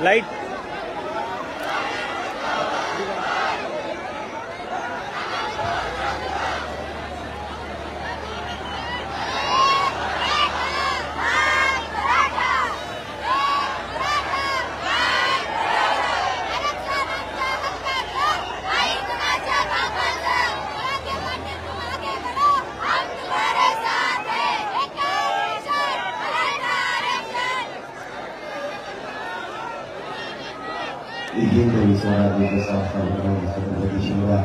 Light izin dari suara di besar sampai di semua.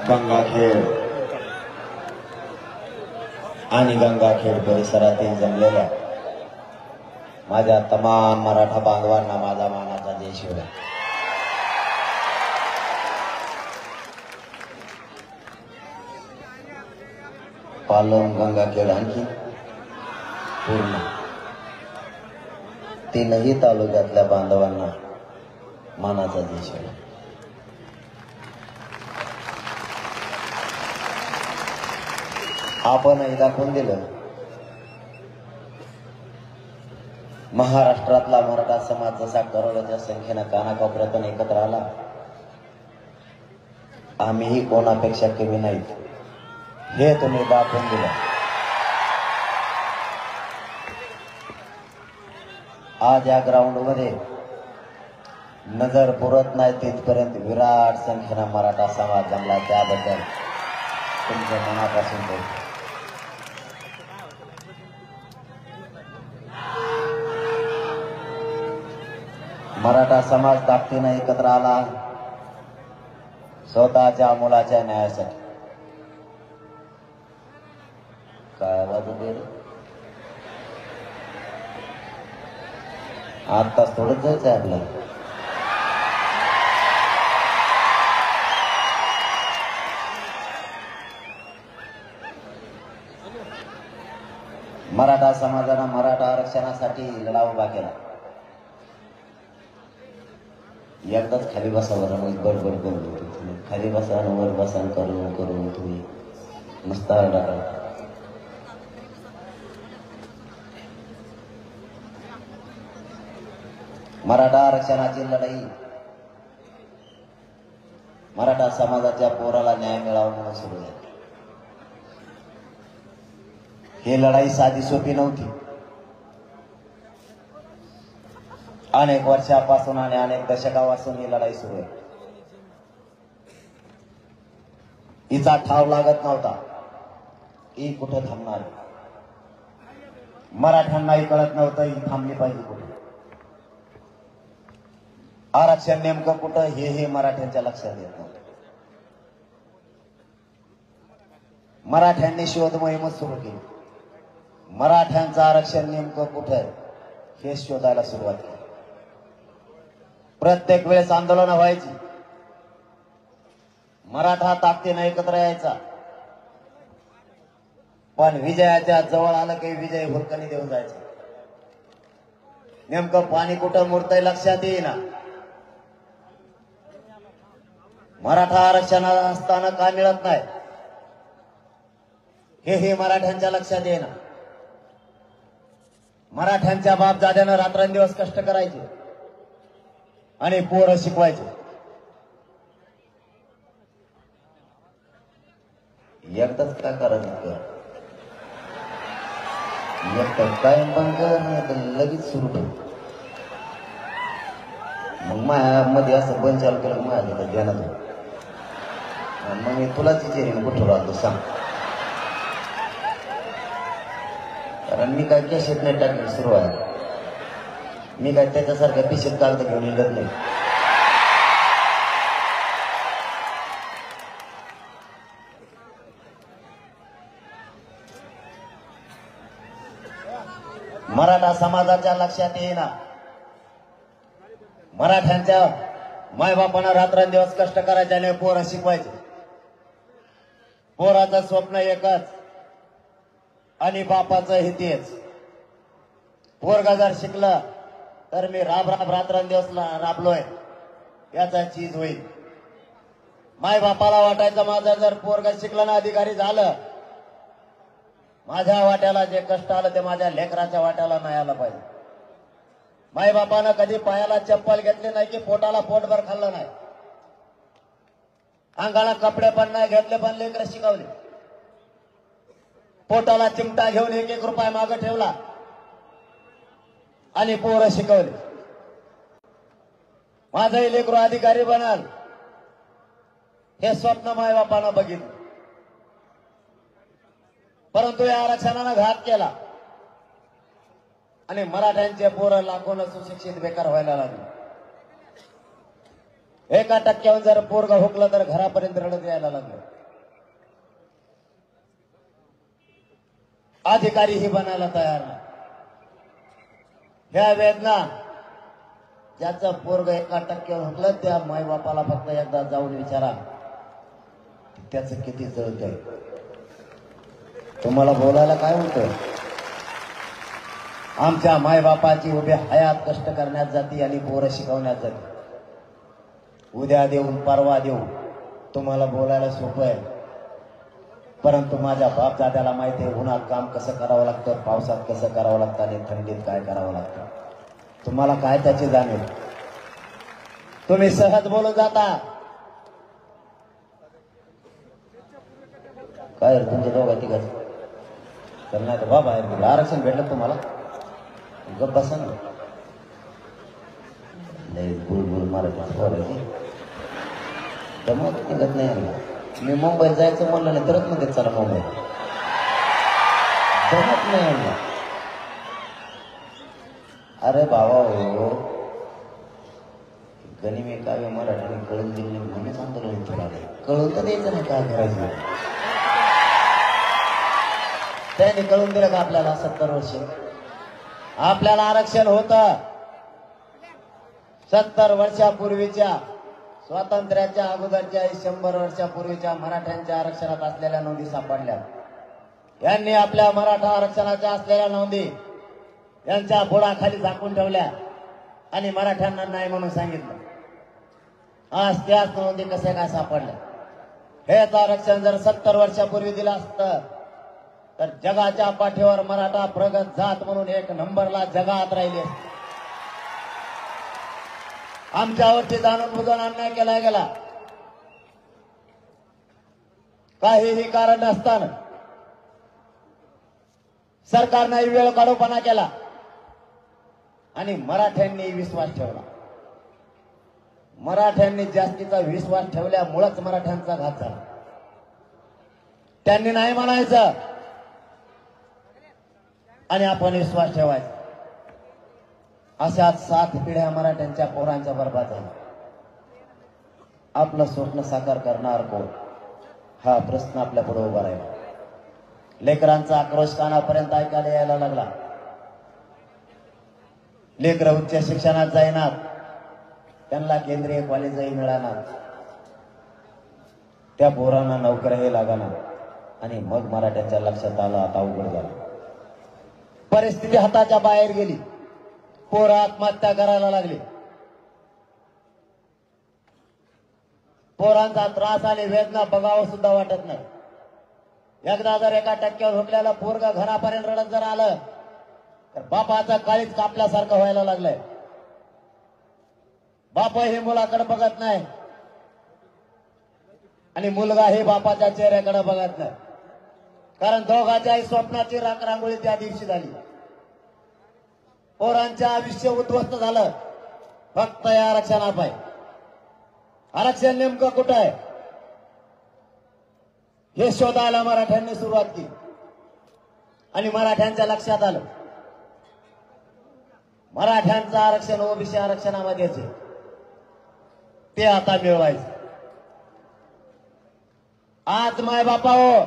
Gangakhed आणि गंगाखेड परिसरातील जमलेल्या माझ्या तमाम मराठा बांधवांना माझा मानाचा जय शिवराय. पालम गंगाखेड आणखी पूर्ण तीनही तालुक्यातल्या बांधवांना मानाचा जय शिवराय. आपण दाखवून दिलं महाराष्ट्रातला मराठा समाज जसा करोडोच्या संख्येनं कानाकोपऱ्यातून एकत्र आला, आम्हीही कोणापेक्षा कमी नाहीत हे तुम्ही दाखवून दिलं. आज या ग्राउंड मध्ये नजर पुरत नाही तिथपर्यंत विराट संख्येनं मराठा समाज जमला, त्याबद्दल तुमच्या मनापासून बोलतो. मराठा समाज ताकदीनं एकत्र आला स्वतःच्या मुलाच्या न्यायासाठी. काय बाजू गेलं आत्ताच थोडंच जायचं आहे आपल्याला. मराठा समाजानं मराठा आरक्षणासाठी लढा उभा केला. एकदाच खाली बसावर मग बडबड करून तुम्ही खाली बसा वर बसा करून करून तुम्ही नुसता डाटा. मराठा आरक्षणाची लढाई मराठा समाजाच्या पोराला न्याय मिळावा म्हणून सुरू झाली. ही लढाई साधी सोपी नव्हती. अनेक वर्षापासून आणि अनेक दशकापासून ही लढाई सुरू आहे. हिचा ठाव लागत नव्हता ही कुठं थांबणार. मराठ्यांनाही कळत नव्हतं ही थांबली पाहिजे कुठं. आरक्षण नेमकं कुठं हे मराठ्यांच्या लक्षात येत नव्हतं. मराठ्यांनी शोध मोहीम सुरू केली. मराठ्यांचं आरक्षण नेमकं कुठं हे शोधायला सुरुवात केली. प्रत्येक वेळेस आंदोलन व्हायची. मराठा ताकदीनं एकत्र यायचा, पण विजयाच्या जवळ आलं की विजय हुरकणी देऊन जायचा. नेमकं पाणी कुठं मुरतंय लक्षात येईना. मराठा आरक्षण असताना का मिळत नाही हे मराठ्यांच्या लक्षात येईना. मराठ्यांच्या बापजाद्यानं रात्रंदिवस कष्ट करायचे आणि पोरं शिकवायचे. एकदाच काय करायचं एकटाच काय बंद लगेच सुरू कर. मग माझ्यामध्ये असं बंद चालू केलं माझ्या ध्यानात. मग मी तुलाच विचारेन कुठं राहतो सांग. कारण मी काय कॅशेट नाही टाकली सुरू आहे. मी काय त्याच्यासारख्या पिशेत कागद घेऊन निघत नाही. मराठा समाजाच्या लक्षात येईना. मराठ्यांच्या मायबापांना रात्रंदिवस कष्ट करायचे आणि पोरं शिकवायचे. पोराचं स्वप्न एकच आणि बापाचं हे तेच. पोरगा जर शिकला तर मी रात्रंदिवस राबलोय याचा चीज होईल. माय बापाला वाटायचं माझं जर पोरग शिकलं ना अधिकारी झालं, माझ्या वाट्याला जे कष्ट आलं ते माझ्या लेकराच्या वाट्याला नाही आलं पाहिजे. माय बापानं कधी पायाला चप्पल घेतली नाही की पोटाला पोटभर खाल्लं नाही. अंगाला कपडे पण नाही घेतले पण लेकर शिकवले. पोटाला चिमटा घेऊन 1-1 रुपया मागे ठेवला आणि पोरं शिकवले. माझंही लेकरू अधिकारी बनाल हे स्वप्न माय बापानं बघितलं. परंतु या आरक्षणानं घात केला आणि मराठ्यांचे पोरं लाखोनं सुशिक्षित बेकार व्हायला लागले. 1% जर पोरग हुकलं तर घरापर्यंत रडत यायला लागलं. अधिकारीही बनायला तयार नाही. ह्या वेदना ज्याचं पोरग 1% हुकलं त्या मायबापाला फक्त एकदा जाऊन विचारा त्याचं किती जळतंय. तुम्हाला बोलायला काय होतं? आमच्या मायबापाची उभे हयात कष्ट करण्यात जाती आणि पोरं शिकवण्यात जाती. उद्या देऊन परवा देऊ तुम्हाला बोलायला सोपं आहे, परंतु माझ्या बापदाद्याला माहिती आहे उन्हात काम कसं करावं लागतं, पावसात कसं करावं लागतं आणि थंडीत काय करावं लागतं. तुम्हाला काय त्याची जाणीव? तुम्ही सहज बोलून जाता. काय तुमच्या दोघा तिघाच तर नाही तर बाबा आरक्षण भेटलं तुम्हाला गप बसा ना. बुलबुल मराठी बोलायची दमत निघत नाही. मी मुंबईत जायचं म्हणलं नाही तरच मध्ये चला मुंबई दमत नाही. अरे बाबा हो गनिमी काव्य मराठीने कळून दिले म्हणून आंदोलन कळून तर द्यायचं नाही. काय करायचं त्यांनी कळून दिलं का आपल्याला 70 वर्ष आपल्याला आरक्षण होतं. 70 वर्षापूर्वीच्या स्वातंत्र्याच्या अगोदरच्या 100 वर्षापूर्वीच्या मराठ्यांच्या आरक्षणात असलेल्या नोंदी सापडल्या. यांनी आपल्या मराठा आरक्षणाच्या असलेल्या नोंदी यांच्या बुडाखाली झाकून ठेवल्या आणि मराठ्यांना नाही म्हणून सांगितलं. आज त्याच नोंदी कसे काय सापडल्या? हेच आरक्षण जर 70 वर्षापूर्वी दिलं असतं तर जगाच्या पाठीवर मराठा प्रगत जात म्हणून 1 नंबरला जगात राहिले. आमच्यावरती जाणून बुजून अन्याय केला गेला. काहीही कारण नसताना सरकारने वेळ काढूपणा केला आणि मराठ्यांनी विश्वास ठेवला. मराठ्यांनी जास्तीचा विश्वास ठेवल्यामुळेच मराठ्यांचा घात झाला. त्यांनी नाही म्हणायचं आणि आपण विश्वास ठेवायचा. अशा 7 पिढ्या मराठ्यांच्या पोरांच्या बरबाद झाल्या. आपलं स्वप्न साकार करणार कोण हा प्रश्न आपल्या पुढे उभा राहिला. लेकरांचा आक्रोश कानापर्यंत ऐकायला यायला लागला. लेकर उच्च शिक्षणात जाईनात, त्यांना केंद्रीय कॉलेजही मिळाणार, त्या पोरांना नोकऱ्याही लागणार आणि मग मराठ्यांच्या लक्षात आलं आता अवघड झालं. परिस्थिती हाताच्या बाहेर गेली. पोरं आत्महत्या करायला लागली. पोरांचा त्रास आणि वेदना बघावं सुद्धा वाटत नाही. एकदा जर 1% हुकल्याला पोरग घरापर्यंत रडत जर आलं तर बापाचा काळीच कापल्यासारखं व्हायला लागलंय. बापही मुलाकडे बघत नाही आणि मुलगाही बापाच्या चेहऱ्याकडे बघत नाही. कारण दोघांच्याही स्वप्नाची रांगोळी त्या दिवशी झाली. पोरांचं आयुष्य उद्ध्वस्त झालं फक्त या आरक्षणापायी. आरक्षण नेमकं कुठं आहे हे शोधायला मराठ्यांनी सुरुवात केली आणि मराठ्यांच्या लक्षात आलं मराठ्यांचं आरक्षण ओबीसी आरक्षणामध्येच आहे, ते आता मिळवायचं. आज मायबापाओ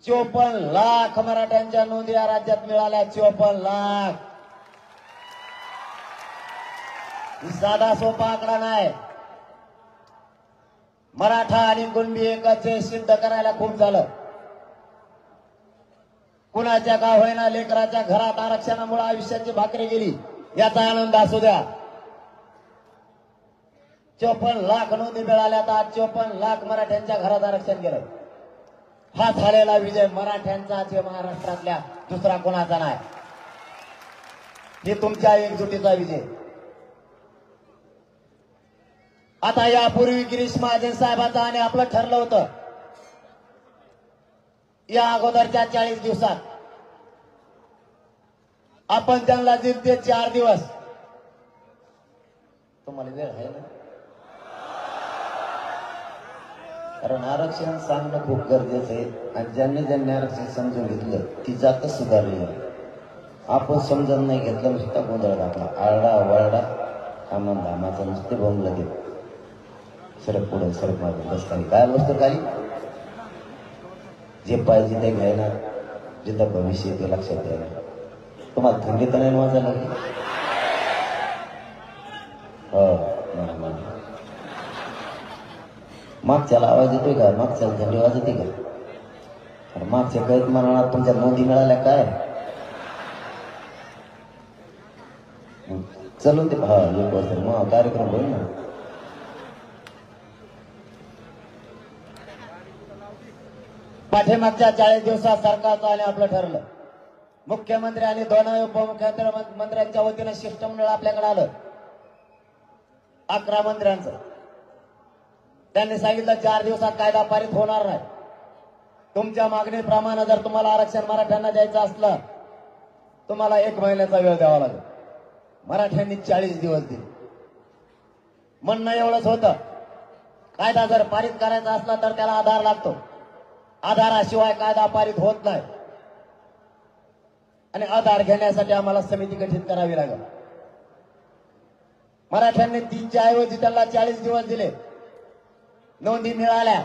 54 लाख मराठ्यांच्या नोंदी या राज्यात मिळाल्या. 54 लाख साधा सोपा आकडा नाही. मराठा आणि कुणबी एकच हे सिद्ध करायला खूप झालं. कुणाच्या का होईना लेकराच्या घरात आरक्षणामुळे आयुष्याची भाकरी गेली याचा आनंद असू द्या. 54 लाख नोंदी मिळाल्या. आज 54 लाख मराठ्यांच्या घरात आरक्षण गेलं. हा झालेला विजय मराठ्यांचा महाराष्ट्रातल्या दुसरा कोणाचा नाही. हे तुमच्या एकजुटीचा विजय. आता यापूर्वी गिरीश महाजन साहेबांचं आणि आपलं ठरलं होतं या अगोदरच्या 40 दिवसात आपण त्यांना दिले 4 दिवस. तुम्हाला वेळ आहे ना? कारण आरक्षण सांगणं खूप गरजेचं आहे आणि ज्यांनी आरक्षण समजून घेतलं ती जातच सुधारली. आपण समजून नाही घेतलं नुसता गोंधळ टाकला. आरडा वरडा कामन धामाचा नुसते बोंबला देत सरक पुढे सरक मागे बस खाली. काय बसतो खाली? जे पाहिजे ते घ्यायला, जिथं भविष्य ते लक्षात द्यायला. तुम्हाला थंडी तर नाही वाजायला लागली? मागच्याला आवाज येतोय का? मागच्याला थंडी वाजते का? मागच्या कैद मनात तुमच्या नोंदी मिळाल्या काय? चलून ते हा एक वर्ष मग कार्यक्रम होईल ना. पाठीमागच्या 40 दिवसात सरकारचं आणि आपलं ठरलं. मुख्यमंत्री आणि 2 उपमुख्यमंत्र्यांच्या वतीनं शिष्टमंडळ आपल्याकडे आलं 11 मंत्र्यांचं. त्यांनी सांगितलं 4 दिवसात कायदा पारित होणार नाही. तुमच्या मागणीप्रमाणे जर तुम्हाला आरक्षण मराठ्यांना द्यायचं असलं तुम्हाला 1 महिन्याचा वेळ द्यावा लागेल. मराठ्यांनी 40 दिवस दिले. म्हणणं एवढंच होतं कायदा जर पारित करायचा असला तर त्याला आधार लागतो. आधाराशिवाय कायदा पारित होत नाही आणि आधार घेण्यासाठी आम्हाला समिती गठीत करावी लागेल. मराठ्यांनी 3च्या ऐवजी त्यांना 40 दिवस दिले. नोंदी मिळाल्या.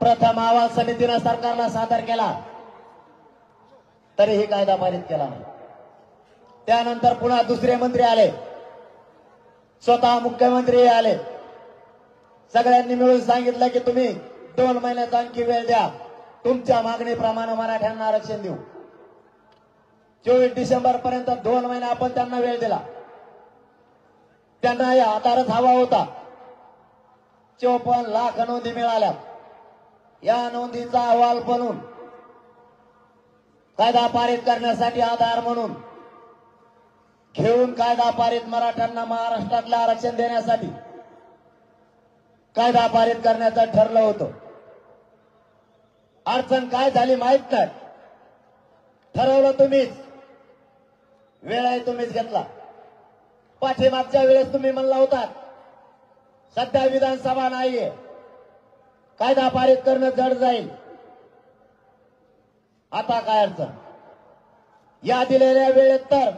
प्रथम अहवाल समितीनं सरकारला सादर केला तरीही कायदा पारित केला नाही. त्यानंतर पुन्हा दुसरे मंत्री आले, स्वतः मुख्यमंत्री आले. सगळ्यांनी मिळून सांगितलं की तुम्ही 2 महिन्याचा आणखी वेळ द्या. तुमच्या मागणीप्रमाणे मराठ्यांना आरक्षण देऊ. 24 डिसेंबर पर्यंत 2 महिने आपण त्यांना वेळ दिला. त्यांना या आधारच हवा होता. 54 लाख नोंदी मिळाल्या. या नोंदीचा अहवाल बनवून कायदा पारित करण्यासाठी आधार म्हणून घेऊन कायदा पारित मराठ्यांना महाराष्ट्रातलं आरक्षण देण्यासाठी कायदा पारित करण्याचं ठरलं होतं. अडचण काय झाली माहित नाही. ठरवलं तुम्हीच, वेळही तुम्हीच घेतला. पाठीमागच्या वेळेस तुम्ही म्हणला होता सध्या विधानसभा नाहीये, कायदा पारित करणं जड जाईल. आता काय अडचण? या दिलेल्या वेळेत तर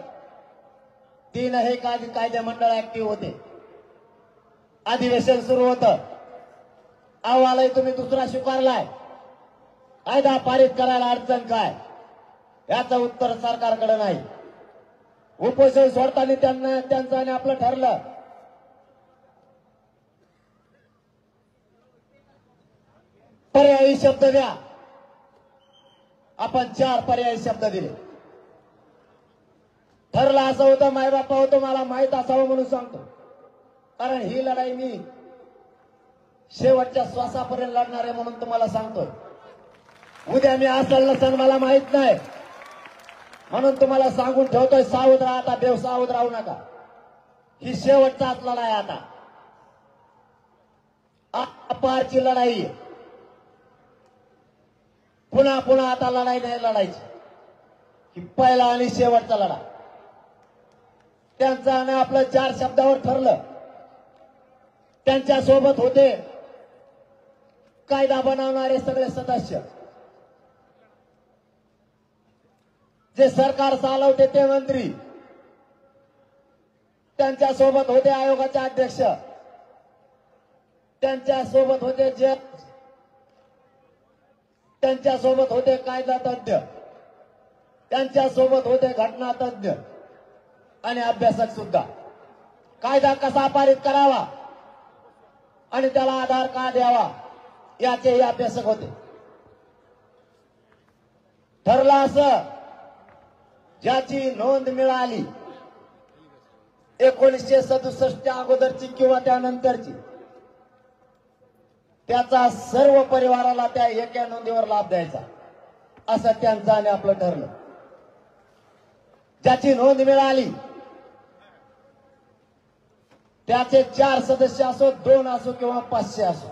3 हे कायदे मंडळ ऍक्टिव्ह होते. अधिवेशन सुरू होतं. अहवालही तुम्ही दुसरा स्वीकारलाय. कायदा पारित करायला अडचण काय याचं उत्तर सरकारकडे नाही. उपोषण सोडताना त्यांचं आणि आपलं ठरलं पर्यायी शब्द द्या. आपण 4 पर्यायी शब्द दिले. ठरलं असं होतं, मायबापा होतं, मला माहित असावं म्हणून सांगतो. कारण ही लढाई मी शेवटच्या श्वासापर्यंत लढणार आहे म्हणून तुम्हाला सांगतोय. उद्या मी असेल नसेल मला माहित नाही म्हणून तुम्हाला सांगून ठेवतोय. सावध राहा. आता बेसावध राहू नका. ही शेवटचाच लढाई. आता पारची लढाई. पुन्हा पुन्हा आता लढाई नाही लढायची. ही पहिला आणि शेवटचा लढा. त्यांचं आणि आपलं 4 शब्दावर ठरलं. त्यांच्या सोबत होते कायदा बनवणारे सगळे सदस्य, जे सरकार चालवते ते मंत्री, त्यांच्या सोबत होते आयोगाचे अध्यक्ष, त्यांच्या सोबत होते जज, त्यांच्या सोबत होते कायदा तज्ञ, त्यांच्या सोबत होते घटना तज्ञ आणि अभ्यासक सुद्धा. कायदा कसा पारित करावा आणि त्याला आधार का द्यावा याचेही अभ्यासक होते. ठरलं असं ज्याची नोंद मिळाली 1967 अगोदरची किंवा त्यानंतरची, त्याचा सर्व परिवाराला त्या एका नोंदीवर लाभ द्यायचा, असं त्यांचं आणि आपलं ठरलं. ज्याची नोंद मिळाली त्याचे 4 सदस्य असो, 2 असो किंवा 500 असो,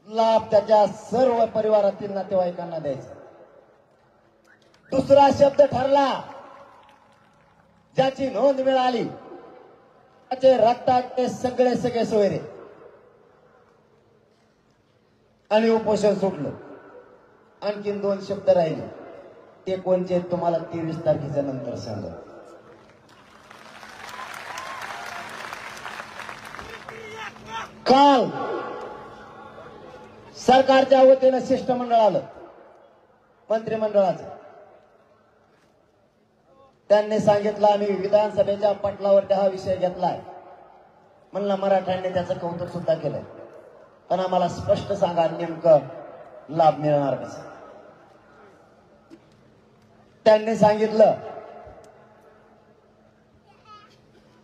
लाभ त्याच्या सर्व परिवारातील नातेवाईकांना द्यायचा. दुसरा शब्द ठरला, ज्याची नोंद मिळाली त्याचे रक्ताचे सगळे सोयरे, आणि उपोषण सुटलं. आणखीन 2 शब्द राहिले, ते कोणते तुम्हाला 23 तारखेच्या नंतर सांगा. काल सरकारच्या वतीनं शिष्टमंडळ आलं मंत्रिमंडळाचं. त्यांनी सांगितलं आम्ही विधानसभेच्या पटलावरती हा विषय घेतलाय. म्हणलं मराठ्यांनी त्याचं कौतुक सुद्धा केलंय, पण आम्हाला स्पष्ट सांगा नेमकं लाभ मिळणार कसं. त्यांनी सांगितलं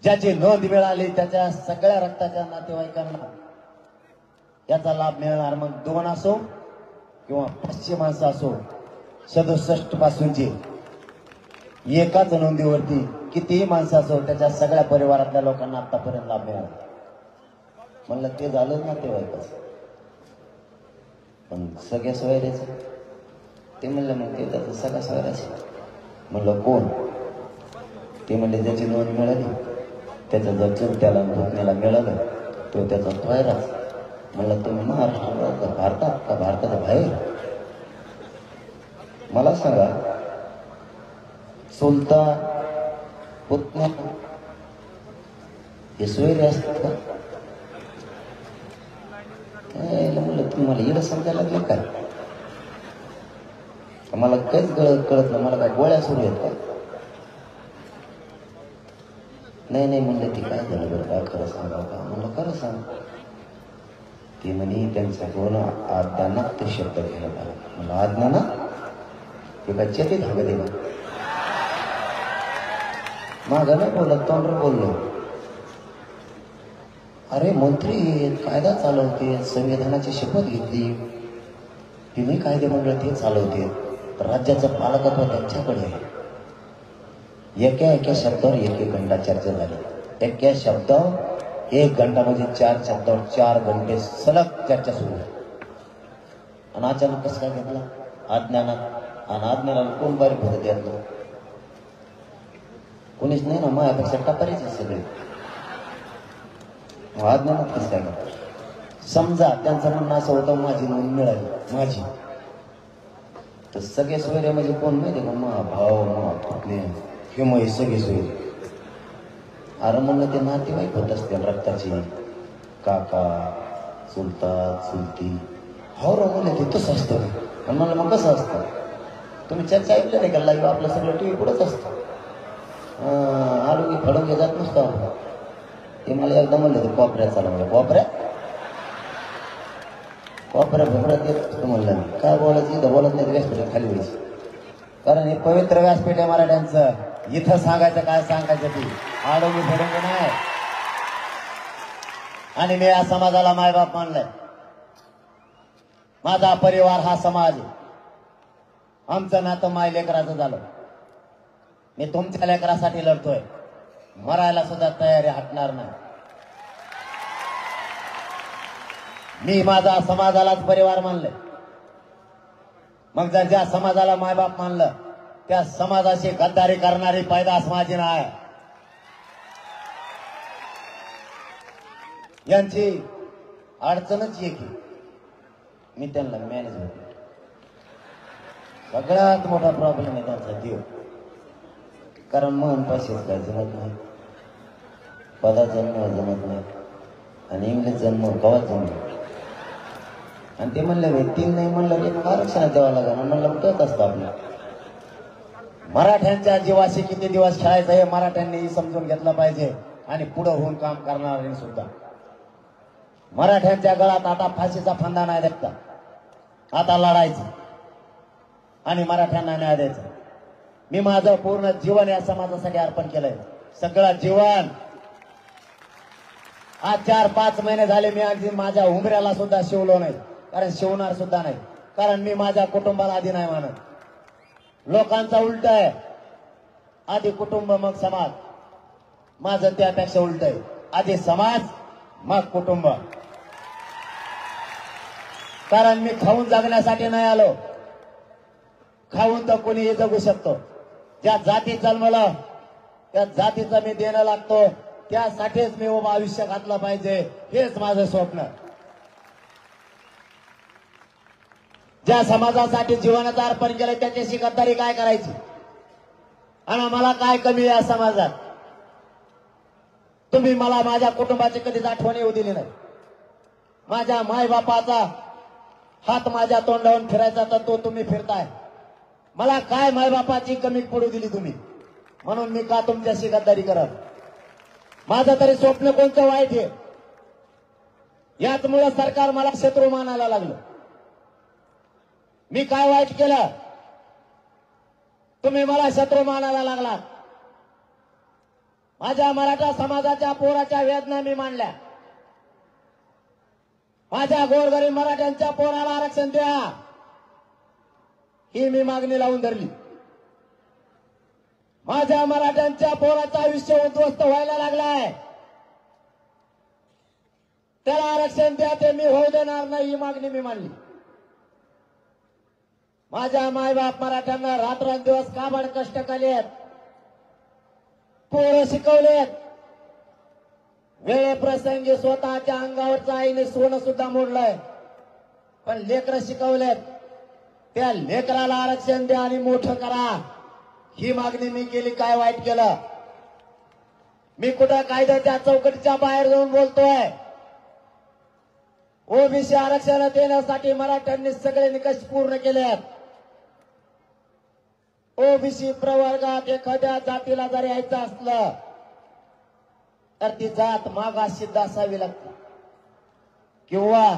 ज्याची नोंद मिळाली त्याच्या सगळ्या रक्ताच्या नातेवाईकांना याचा लाभ मिळणार. मग 2 असो किंवा 500 माणसं असो, 67 पासूनची एकाच नोंदीवरती कितीही माणसं असो, त्याच्या सगळ्या परिवारातल्या लोकांना आतापर्यंत लाभ मिळाला. म्हणलं ते झालं नातेवाईकाचं, पण सगळ्या सोयऱ्याचं. ते म्हणलं मग ते त्याचं सगळ्या सोयऱ्याचं. म्हणलं कोण? ते म्हणले ज्याची नोंद मिळाली त्याच्या जर चुलत्याला पुतण्याला मिळालं तो त्याचा सोयराच. म्हणलं तुम्ही महाराष्ट्रात भारतात का भारताच्या बाहेर? मला सांगा, चुलता पुतण्या हे सोयरे असतात का? म्हणलं तुम्हाला येणं समजायला लागलं काय? मला काहीच कळत नाही. मला काय गोळ्या सुरू आहेत का? नाही म्हणलं ती काय झालं बरं, काय खरं सांगा का? म्हणलं खरं सांग. ती म्हणे त्यांच्याकडून आज्ञानात ते शब्द घेण्यात आला. म्हणलं आज्ञानात? ते काय चेतीत हवं दिलं? मागं नाही बोलत, तोंडवर बोललो. अरे मंत्री कायदा चालवते, संविधानाची शपथ घेतली, तिने कायदेमंडळ ते चालवते, राज्याचं पालकत्व त्यांच्याकडे आहे. एका शब्दावर एक घंटा चर्चा झाली. एका शब्दावर 1 घंटा म्हणजे 4 शब्दावर 4 घंटे सलग चर्चा सुरू आहे. आणि अचानक कसं काय घेतला? अज्ञानात. आणि अज्ञानाला कोण बारीक होतं त्यातलं? कोणीच नाही ना, माझ्यापेक्षा टपारीचे सगळे. अज्ञानात कसं काय घेतलं? समजा त्यांचं म्हणणं असं होतं माझी नोंद मिळाली, माझी, तर सगळे सोयरे म्हणजे कोण माहिती का? मा भाऊ, मा पुतणे, हे मग सगळे सोयरे. अरे म्हणलं ते नातेवाईक होत असतील रक्ताची, काका, चुलता, चुलती. हो रो म्हणलं ते तसं असतं. आणि म्हणलं मग कसं असतं? तुम्ही चर्चा ऐकलं नाही का? लाईव्ह आपलं सगळं टीव्ही पुढंच असतं. आडोगी फडोगे जात नसतो आपण. ते मला एकदा म्हणलं ते कोपऱ्यात चाला. म्हणलं कोपऱ्या भोपऱ्यात येत असतं. म्हणलं काय बोलायचं? इथं बोलत नाही, व्यासपीठात खाली व्हायची. कारण हे पवित्र व्यासपीठ आहे मराठ्यांचं. इथं सांगायचं काय सांगायचं ती आडोगी फडोगे नाही. आणि मी या समाजाला मायबाप मानलंय. माझा परिवार हा समाज आहे. आमचं नातं माय लेकराचं झालं. मी तुमच्या लेकरासाठी लढतोय. मरायला सुद्धा तयारी हटणार नाही. मी माझा समाजालाच परिवार मानले. मग जर ज्या समाजाला मायबाप मानलं त्या समाजाशी गद्दारी करणारी पैदास माझी नाही. यांची अडचणच आहे की मी त्यांना मॅनेज होतो. सगळ्यात मोठा प्रॉब्लेम आहे त्यांचा देव. कारण मन पैसेच काय जमत नाही, पदा जन्म जमत नाही, आणि इंग्लिश जन्म कवाच जमत. आणि ते म्हणले 3 नाही म्हणलं रे मग आरक्षणात द्यावं लागेल. म्हणलं मग तेच असतं आपलं. मराठ्यांच्या जीवाशी किती दिवस खेळायचं हे मराठ्यांनी समजून घेतलं पाहिजे. आणि पुढं होऊन काम करणारे सुद्धा. मराठ्यांच्या गळात आता फाशीचा फंदा नाही द्यायचा. आता लढायचं आणि मराठ्यांना न्याय द्यायचा. मी माझं पूर्ण जीवन या समाजासाठी अर्पण केलंय. सगळं जीवन आज 4-5 महिने झाले मी अगदी माझ्या उमऱ्याला सुद्धा शिवलो नाही, कारण शिवणार सुद्धा नाही, कारण मी माझ्या कुटुंबाला आधी नाही मानत. लोकांचा उलट आहे, आधी कुटुंब मग समाज. माझं त्यापेक्षा उलट आहे, आधी समाज मग कुटुंब. कारण मी खाऊन जगण्यासाठी नाही आलो. खाऊन तर कोणीही जगू शकतो. ज्या जाती जन्मलं त्या जातीचं मी देणं लागतो, त्यासाठीच मी उभं आयुष्य घातलं पाहिजे, हेच माझं स्वप्न. ज्या समाजासाठी जीवनाचं अर्पण केलं त्याच्याशी गद्दारी काय करायची, आणि मला काय कमी या समाजात. तुम्ही मला माझ्या कुटुंबाची कधीच आठवण येऊ दिली नाही. माझ्या मायबापाचा हात माझ्या तोंडावरून फिरायचा तर तो तुम्ही फिरताय. मला काय मायबापाची कमी पडू दिली तुम्ही, म्हणून मी का तुमच्याशी गद्दारी करत. माझं तरी स्वप्न कोणतं वाईट आहे, याचमुळे सरकार मला शत्रू मानायला लागलं. मी काय वाईट केलं, तुम्ही मला शत्रू मानायला लागलात. माझ्या मराठा समाजाच्या पोराच्या वेदना मी मांडल्या. माझ्या गोरगरीब मराठ्यांच्या पोराला आरक्षण द्या, ही मी मागणी लावून धरली. माझ्या मराठ्यांच्या पोराचं आयुष्य उद्ध्वस्त व्हायला लागलाय, त्याला आरक्षण द्या, ते मी होऊ देणार नाही, ही मागणी मी मांडली. माझ्या मायबाप मराठ्यांना रात्रंदिवस काबाड कष्ट केलेत, पोरं शिकवलेत, वेळेप्रसंगी स्वतःच्या अंगावरचं आईने सोनं सुद्धा मोडलंय, पण लेकरं शिकवलेत. त्या लेकराला आरक्षण द्या आणि मोठं करा, ही मागणी मी केली. काय वाईट केलं? मी कुठं कायद्याच्या चौकटीच्या बाहेर जाऊन बोलतोय? ओबीसी आरक्षण देण्यासाठी मराठ्यांनी सगळे निकष पूर्ण केलेत. ओबीसी प्रवर्गात एखाद्या जातीला जर यायचं असलं तर ती जात मागास सिद्ध असावी लागते, किंवा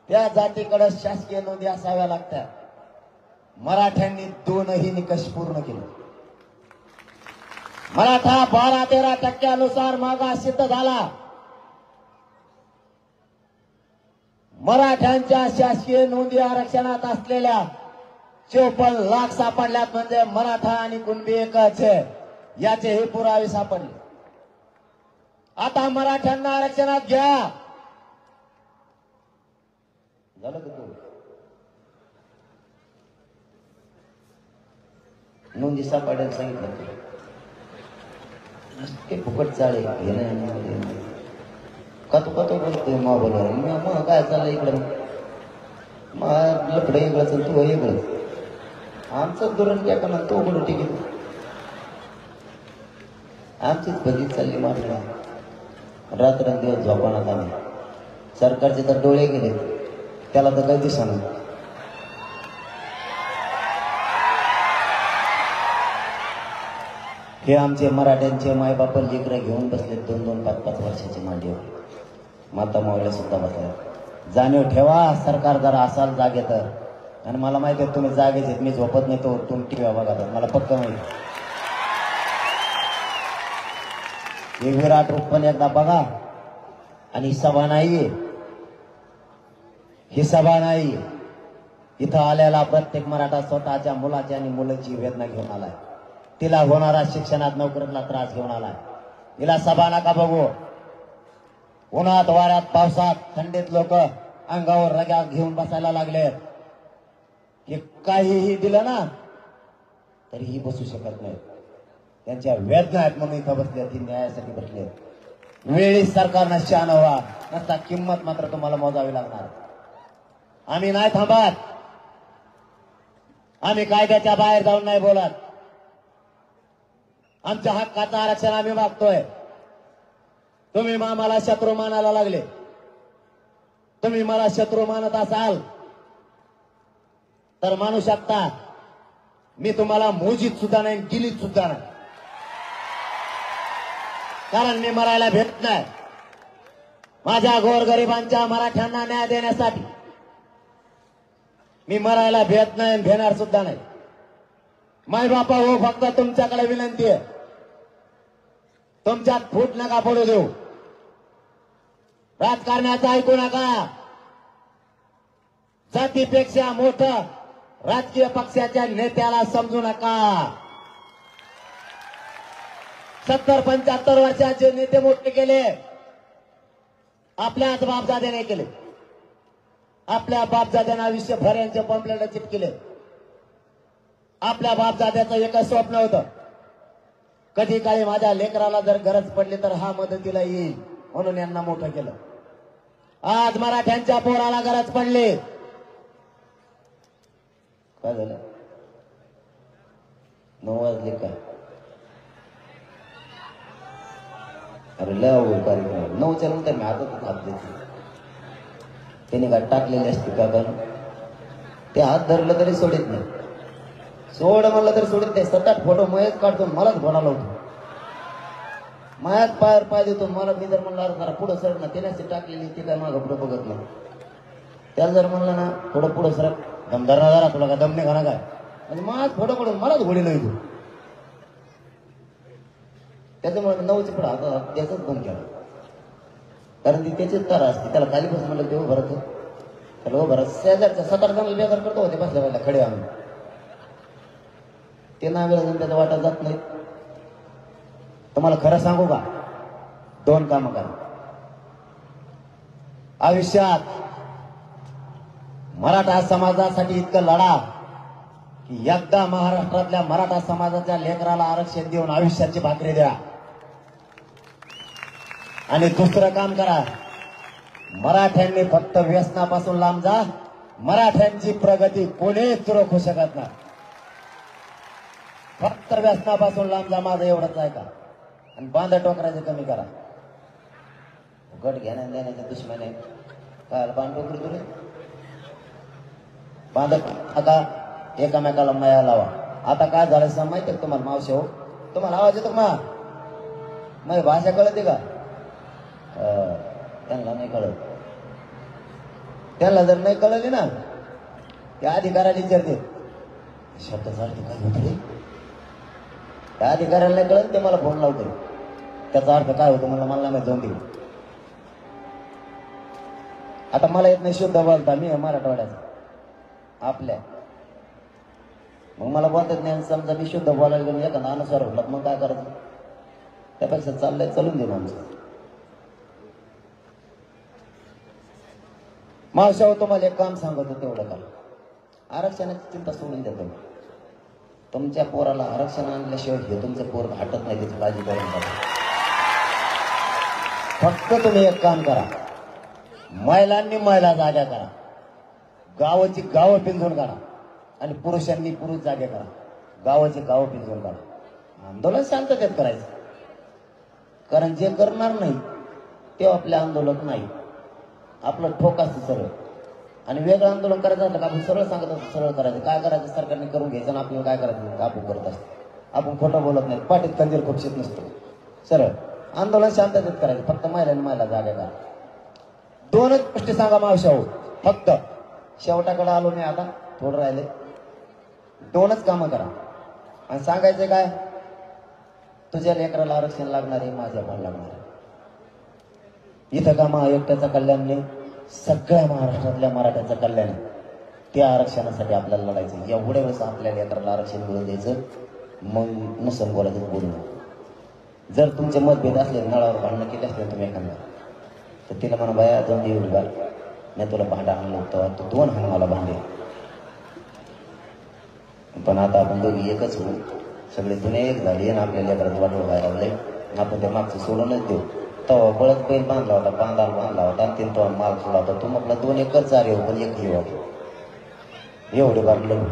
त्या जातीकडे शासकीय नोंदी असाव्या लागतात. मराठ्यांनी दोनही निकष पूर्ण केले. मराठा 12-13% मागास सिद्ध झाला. मराठ्यांच्या शासकीय नोंदी आरक्षणात असलेल्या 54 लाख सापडल्यात, म्हणजे मराठा आणि कुणबी एकच आहे, याचे हे पुरावे सापडले. आता मराठ्यांना आरक्षणात घ्या. झालं का? नोंदी सापडायला सांगितलं ते फुकट चाळे कतो बोलतोय मोबाईलवर. मग काय चाललंय इकडं, मग लपडं वेगळंच तू वेगळंच. आमचं धोरण घ्या का ना, तो कुठं टिकीत. आमचीच भजीत चालली मात्र रात्रंदिवस झोपण्यात आम्ही. सरकारचे तर डोळे गेले, त्याला तर काही दिसणार. हे आमचे मराठ्यांचे मायबाप लेकरं घेऊन बसले 2-2, 5-5 वर्षाचे मांडीवर. माता मावल्या सुद्धा बसल्या. जाणीव ठेवा, सरकार जरा असाल जागे तर. आणि मला माहिती आहे तुम्ही जागेच आहेत, मी झोपत नाही तो तुम्ही टीव्ही बघा, मला पक्क माहिती. हे विराट रूप पण एकदा बघा. आणि सभा नाहीये, ही सभा नाही. इथं आलेला प्रत्येक मराठा स्वतःच्या मुलाची आणि मुलाची वेदना घेऊन आलाय. तिला होणारा शिक्षणात नोकरीला त्रास घेऊन आलाय. हिला सभा नका बघू. उन्हात वाऱ्यात पावसात थंडीत लोक अंगावर रग्या घेऊन बसायला लागले. हे काहीही दिलं ना तरीही बसू शकत नाही. त्यांच्या वेदना आहेत म्हणून इथं बसले, ती न्यायासाठी बसले. वेळी सरकारनं शहाणं व्हा, नसता किंमत मात्र तुम्हाला मोजावी लागणार. आम्ही नाही थांबत, आम्ही कायद्याच्या बाहेर जाऊन नाही बोलत. आमच्या हक्काचं आरक्षण आम्ही मागतोय. तुम्ही मला शत्रू मानायला लागले. तुम्ही मला शत्रू मानत असाल तर मानू शकता, मी तुम्हाला मोजीत सुद्धा नाही, गिलीत सुद्धा नाही. कारण मी मरायला भेटत नाही. माझ्या गोरगरिबांच्या मराठ्यांना न्याय देण्यासाठी मी मरायला भेट नाही, भेटणार सुद्धा नाही. मायबापा हो, फक्त तुमच्याकडे विनंती आहे, तुमच्यात फूट नका पडू देऊ. राजकारणाचं ऐकू नका. जातीपेक्षा मोठं राजकीय पक्षाच्या नेत्याला समजू नका. 70-75 वर्षाचे नेते मोठे केले, आपल्याच बापदाद्याने केले. आपल्या बापदाद्यांना आयुष्यभर यांचे पंपलेट चिटकेले. आपल्या बापदाद्याचं एकच स्वप्न होतं, कधी काळी माझ्या लेकराला जर गरज पडली तर हा मदतीला येईल, म्हणून यांना मोठं केलं. आज मराठ्यांच्या पोराला गरज पडली. काय झालं? 9 वाजले का? अरे लय कार्यक्रम 9च्या नंतर मी हातात हात देते. त्याने काय टाकलेले असते का? पण ते हात धरलं तरी सोडित नाही. सोड म्हणलं तरी सोडित नाही. 7-8 फोटो मयच काढतो, मलाच घोडा लावतो. मायात पायावर पाय देतो. मला मी जर म्हणलं जरा पुढं सर ना, त्याने टाकलेली ती काय मागं पुढं बघत नाही. त्याला जर म्हणलं ना थोडं पुढं सर, दमदार ना जरा, तुला का दम नाही खाना काय, म्हणजे माझ फोटो कडून मलाच घोडी लावतो. त्याच्यामुळे 9च्या पुढे हातात त्याच बंद केला. कारण ती त्याचीच तारा असते. त्याला खाली बस म्हणलं तेव्हा भरत, त्याला हो भरत शेजारच्या 7-8 जण बेकार करतो होते बसल्या पाहिजे खडे आणून. ते ना वेळ त्याचा वाटा जात नाही. तुम्हाला खरं सांगू का, 2 कामं करा आयुष्यात. मराठा समाजासाठी इतकं लढा की एकदा महाराष्ट्रातल्या मराठा समाजाच्या लेकराला आरक्षण देऊन आयुष्याची भाकरी द्या. आणि दुसरं काम करा, मराठ्यांनी फक्त व्यसनापासून लांब जा. मराठ्यांची प्रगती कोणीच रोखू शकत नाही. फक्त व्यसनापासून लांब जा, माझं एवढंच आहे का. आणि बांधा टोकराचे कमी करा. गट घेण्या देण्याचे दुश्मन आहे काय बांध टोकरी तुले बांध. आता एकामेकाला माया लावा. आता काय झालं माहिती आहे तुम्हाला मावशी? हो, तुम्हाला आवाज येतो का? माझी भाषा कळते का? त्यांना नाही कळत. त्यांना जर नाही कळली ना, त्या अधिकाऱ्याला विचारते शब्दाचा अर्थ काय होतो रे. त्या अधिकाऱ्याला नाही कळत, ते मला फोन लावते. त्याचा अर्थ काय होतो मला नाही जाऊन देऊ. आता मला येत नाही शुद्ध बोलता, मी मराठवाड्याचा आपल्या, मग मला बोलतात नाही. समजा मी शुद्ध बोलायला गेलो एखादा अनुसार होता, मग काय करायचं? त्यापेक्षा चाललंय चलून देऊ आमचं. मावशाव तुम्हाला एक काम सांगतो, तेवढं करा. आरक्षणाची चिंता सोडून देतो. तुमच्या पोराला आरक्षण आणल्याशिवाय हे तुमचं पोर हटत नाही, त्याची काळजी करून टाका. फक्त तुम्ही एक काम करा, महिलांनी महिला जागा करा, गावाची गावं पिंजून काढा, आणि पुरुषांनी पुरुष जागे करा, गावाची गावं पिंजून काढा. आंदोलन शांततेत करायचं. कारण जे करणार नाही ते आपले आंदोलन नाही. आपलं ठोक असतं सरळ. आणि वेगळं आंदोलन करायचं असलं का आपण सरळ सांगत असतो, सरळ करायचं. काय करायचं सरकारने करून घ्यायचं आणि आपल्याला काय करायचं आपण करत असतो. आपण खोटं बोलत नाही, पाठीत कंदील खुपशीत नसतो. सरळ आंदोलन शांततेत करायचं. फक्त महिलांनी महिला जागा करा. 2च गोष्टी सांगा मावशाऊ. फक्त शेवटाकडे आलो नाही, आता थोडं राहिले. 2च कामं करा. आणि सांगायचं काय, तुझ्या लेकराला आरक्षण लागणार आहे, माझ्या पण लागणार आहे. इथं का महायुक्ताचं कल्याण नाही, सगळ्या महाराष्ट्रातल्या मराठ्याचं कल्याण आहे. त्या आरक्षणासाठी आपल्याला लढायचं. एवढ्या वेळेस आपल्या लेकराला आरक्षण मिळून द्यायचं. मग नसून बोलायचं बोलून. जर तुमचे मतभेद असले, नळावर भांडणं केले असले तुम्ही एखाद्या, तर तिला म्हणा बाया जाऊन दे एवढी बार, मी तुला भांडा आणलं होतं, तू 2 हाण मला भांडे. पण आता आपण दोघी एकच होऊ. सगळे जुने एक झाली आणि आपल्या लेकरात वाटोळ व्हायला लागले. आपण त्या मागचं सोडूनच देऊ. तो बळत बैल बांधला होता, बांधाला बांधला होता, आणि 3 टन माल सोडला होता. तू म्हटलं 2 एकर चारे हो, पण 1 येऊ एवढे बार लढू.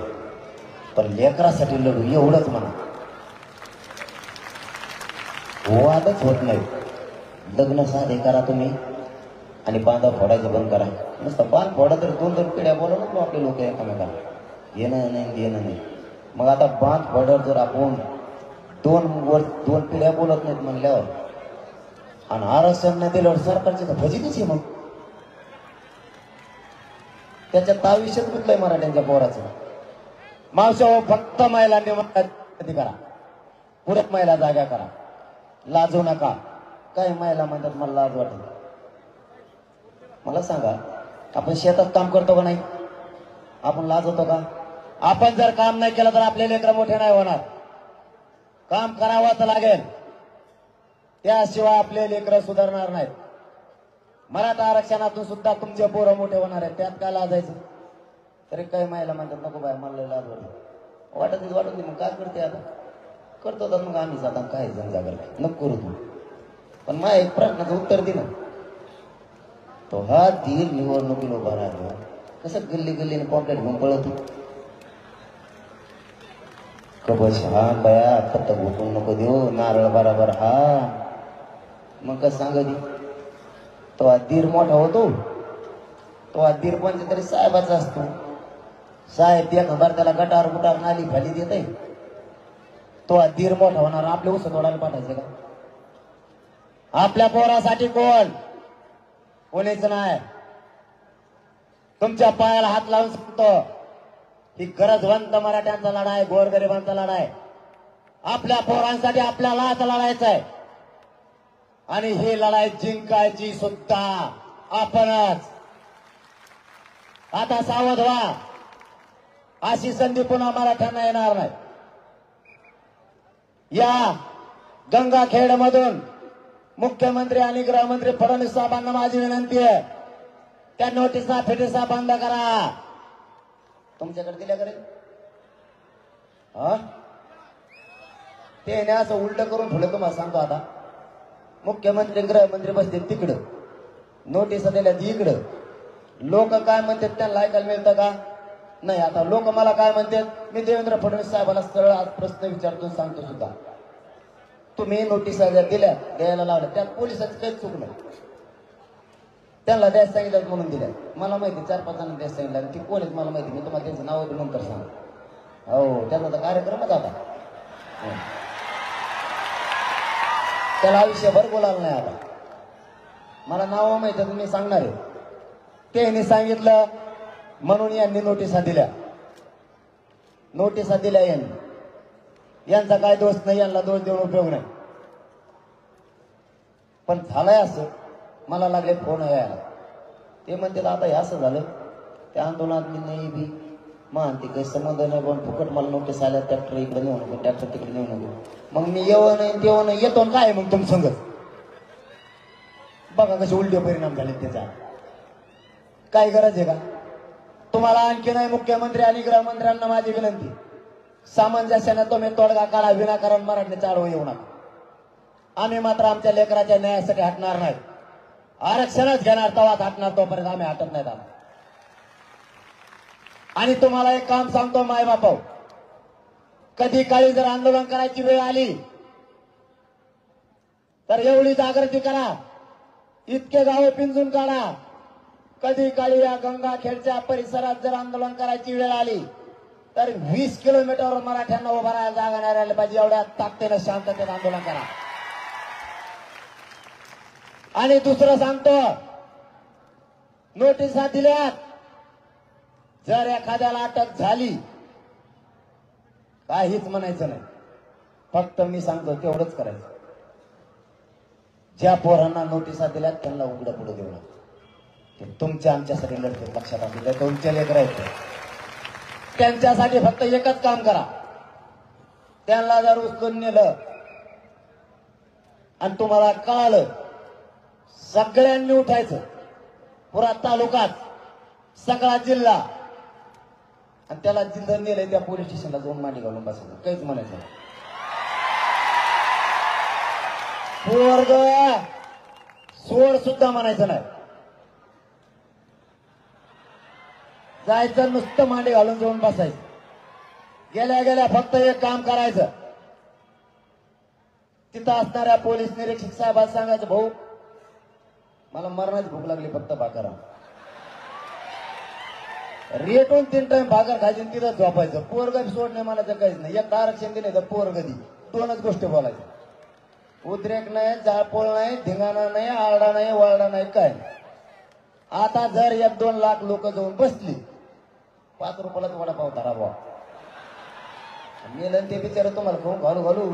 पण लेकरासाठी लढू एवढंच म्हणा. वादच होत नाही. लग्न साधे करा तुम्ही आणि बांधा फोडायचं बंद करा. नुसतं बांध फोडा तर 2-2 पिढ्या बोला नको आपले लोक एकामेकाला. येणं नाही येणं नाही. मग आता बांध फोडावर जर आपण 2 पिढ्या बोलत नाहीत म्हणल्यावर, आणि आरक्षण नाही दिल्यावर सरकारची तर फजितीच आहे. मग त्याच्यात आयुष्यात कुठलंय मराठ्यांच्या पोराचं. मावशा फक्त महिलांनी करा, पुढे महिला जागा करा. लाजू नका. काय महिला म्हणतात मला लाज वाटत. मला सांगा, आपण शेतात काम करतो का नाही? आपण लाजवतो का? आपण जर काम नाही केलं तर आपले लेकरं मोठे नाही होणार. काम करावंच लागेल, त्याशिवाय आपले लेकरं सुधारणार नाहीत. मराठा आरक्षणातून सुद्धा तुमचे पोरं मोठे होणार आहेत, त्यात काय लाजायचं? तरी काही महिला म्हणतात नको बाय मला लय लाज वाटत वाटत नाही. मग काय करते आता? करतो तर मग आम्ही जाता काय जनजागर नको करू तू. पण माझ्या एक प्रश्नाचं उत्तर दे ना. तो हा धीर निवडणुकीला उभा राहिला, कसं गल्ली गल्लीने पॉकेट घेऊन पळतो. कबश हा बया फक्त घुटून नको देऊ, नारळ बराबर हा. मग कसं सांग दी तो धीर मोठा होतो. तो धीर कोणत्या तरी साहेबाचा असतो. साहेब एक खबर त्याला गटार गुटार नाली खाली देत आहे. तो धीर मोठा होणार. आपले उसत तोडायला पाठायचे का? आपल्या पोरासाठी कोणीच नाही. तुमच्या पायाला हात लावून सांगतो, ही गरजवंत मराठ्यांचा लढा आहे, गोरगरिबांचा लढा आहे. आपल्या पोरांसाठी आपल्यालाच लढायचं आहे. आणि ही लढाई जिंकायची सुद्धा आपणच. आता सावध व्हा, अशी संधी पुन्हा मराठ्यांना येणार नाही. या गंगाखेड मधून मुख्यमंत्री आणि गृहमंत्री फडणवीस साहेबांना माझी विनंती आहे, त्या नोटिसा फिटिसा बंद करा. तुमच्याकडे दिल्या करेल ते असं उलट करून ठेवलं. तुम्हाला सांगतो, आता मुख्यमंत्री गृहमंत्री बसते तिकडं, नोटिसा दिल्या इकडं. लोक काय म्हणतात त्यांना ऐकायला मिळतं का? नाही. आता लोक मला काय म्हणतात, मी देवेंद्र फडणवीस साहेबांना सरळ आज प्रश्न विचारतो, सांगतो सुद्धा. तुम्ही नोटिसा दिल्या, द्यायला लावल्या, त्यात पोलिसांचं काहीच चूक नाही. त्यांना द्यायला सांगितलं म्हणून दिल्या. मला माहिती 4-5 जणांना द्यायला सांगितलं. ती कोण आहेत मला माहिती, मी तुम्हाला त्यांचं नाव नंतर सांग. हो, त्याचा तर कार्यक्रमच आता. त्याला आयुष्यभर बोलायला नाही. आता मला नाव माहिती आहे, मी सांगणार आहे. त्यांनी सांगितलं म्हणून यांनी नोटिसा दिल्या. नोटिसा दिल्या यांचा काय दोष नाही, यांना दोष देऊन उपयोग नाही. पण झालंय असं, मला लागले फोन यायला. ते म्हणते आता हे असं झालं, त्या आंदोलनात मी नाही बी मानते काही संबंध नाही, पण फुकट मला नोटीस आल्या, ट्रॅक्टर इकडे नेऊ नको, ट्रॅक्टर तिकडे नेऊ नको. मग मी येऊ नाही तेव्हा नाही येतो काय मग तुम्ही सांगत बघा कसे उलटे परिणाम झाले त्याचा. काय गरज आहे का? तुम्हाला आणखी नाही. मुख्यमंत्री आणि गृहमंत्र्यांना माझी विनंती, सामंजस्याने तुम्ही तोडगा काढा, विनाकारण मराठीचा आडवं येऊ नका. आम्ही मात्र आमच्या लेकराच्या न्यायासाठी हटणार नाही. आरक्षणच घेणार, तेव्हाच हटणार, तोपर्यंत आम्ही हटत नाहीत. आणि तुम्हाला एक काम सांगतो माय बापा, कधी काळी जर आंदोलन करायची वेळ आली तर एवढी जागृती करा, इतके गावे पिंजून काढा. कधी काळी या गंगाखेडच्या परिसरात जर आंदोलन करायची वेळ आली तर 20 किलोमीटरवर मराठ्यांना उभा राहायला जागा नाही राहिली पाहिजे. एवढ्या ताकदीनं शांततेत आंदोलन करा. आणि दुसरं सांगतो, नोटिसा दिल्यात, जर एखाद्याला अटक झाली काहीच म्हणायचं नाही, फक्त मी सांगतो तेवढंच करायचं. ज्या पोरांना नोटिसा दिल्यात त्यांना उघडं पुढे देऊ नका. ते तुमच्या आमच्यासाठी लढते, लक्षात असू, तुमच्या लेकर आहेत. त्यांच्यासाठी फक्त एकच काम करा, त्यांना जर उचलून नेलं आणि तुम्हाला कळालं, सगळ्यांनी उठायचं, पुरा तालुकात, सगळा जिल्हा, आणि त्याला जिल्हा नेलंय त्या पोलीस स्टेशनला जाऊन मांडी घालून बसायचं, काहीच म्हणायचं. पोरग सोड सुद्धा म्हणायचं नाही, जायचं नुसतं मांडी घालून जाऊन बसायचं. गेल्या गेल्या फक्त एक काम करायचं, तिथं असणाऱ्या पोलीस निरीक्षक साहेबांना सांगायचं, भाऊ मला मरणाची भूक लागली, फक्त भाकरा. रेटून 3 टाइम भाकर खायची, तिथं झोपायचं. पोरग सोडणे म्हणायचं काहीच नाही. एक आरक्षण दिले तर पोरग दी, 2च गोष्टी बोलायच्या. उद्रेक नाही, जाळपोळ नाही, धिंगाणा नाही, आरडा नाही, वरडा नाही, काय. आता जर 1-2 लाख लोक जाऊन बसली, 5 रुपयाला वडापाव धरा बुवा, मेलन ते बिचारा तुम्हाला खाऊन घालू घालू.